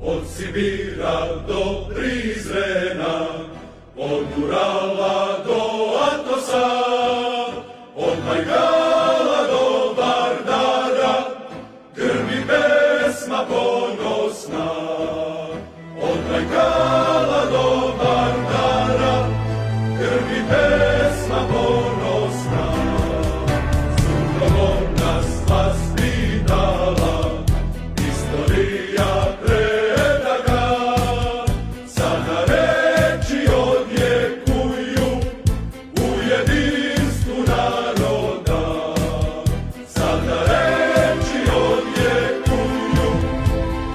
Od Sibira do Prizrena, od Urala do Atosa, od Bajkala do Vardara, grmi pesma ponosna. Od Bajkala do Vardara, grmi pesma ponosna. Sutrovo nas vaspitala, istorija predaga, sada reči odjekuju u jedinstvu naroda. Sada reči odjekuju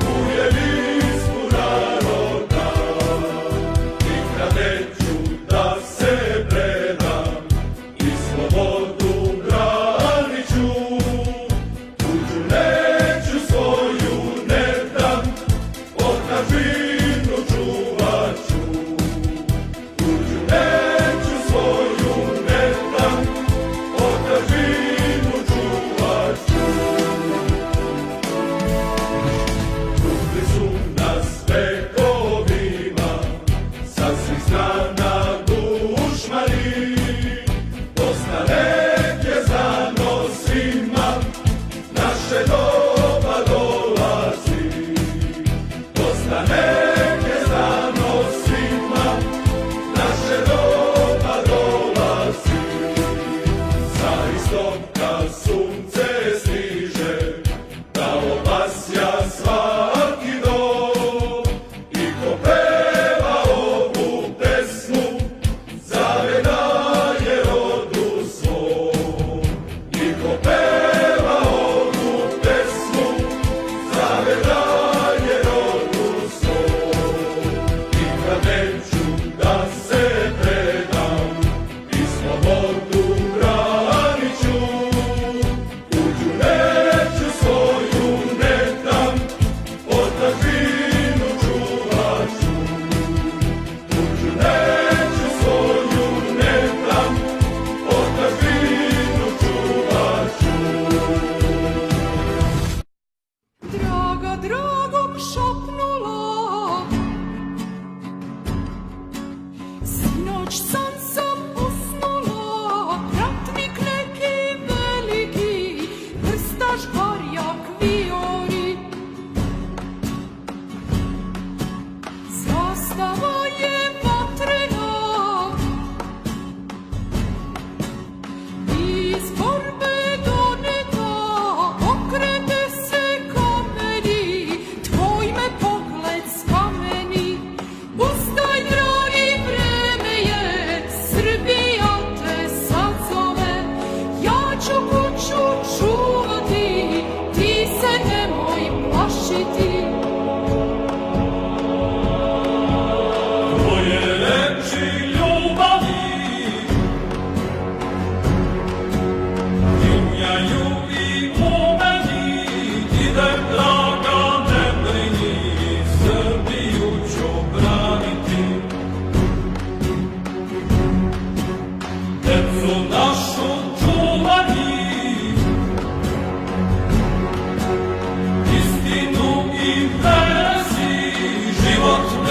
u jedinstvu naroda. Nikad neću da se predam i slobodu branit ću, tuđu neću, svoju ne dam, otadžbinu čuvat ću. Tuđu neću, svoju ne dam, otadžbinu čuvat ću. Tukli su nas vekovima, sa svih strana dušmani, Bosna nek je zanosima, naše doba dolazi. Bosna nek je zanosima, naše doba dolazi. Za istoka sunce stiže, da obasja svaki dom, i ko peva ovu pesmu, zavedaje rodu svom. I ko peva ovu pesmu, zavedaje rodu svom.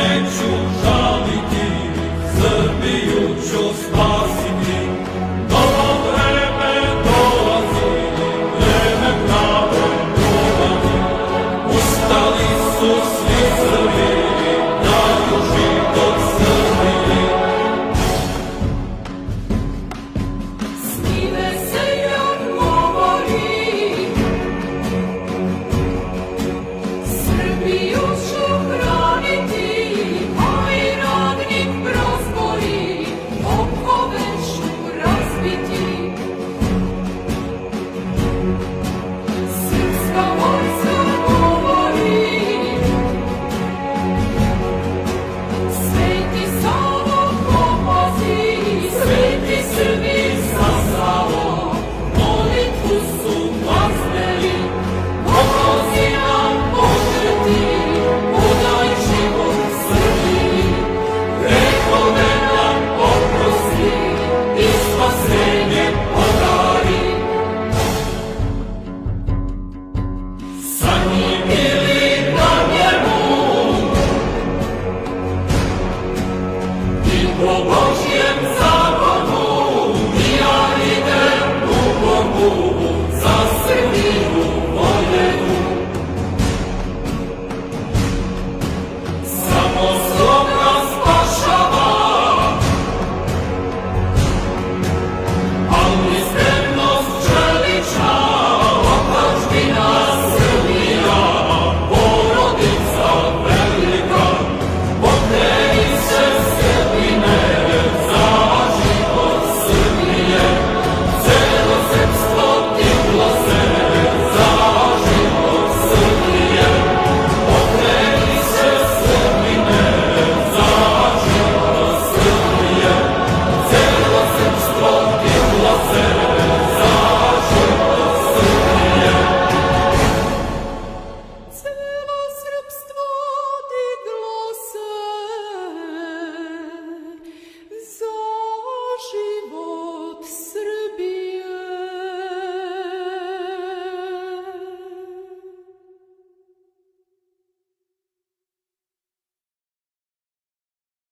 sreću žal.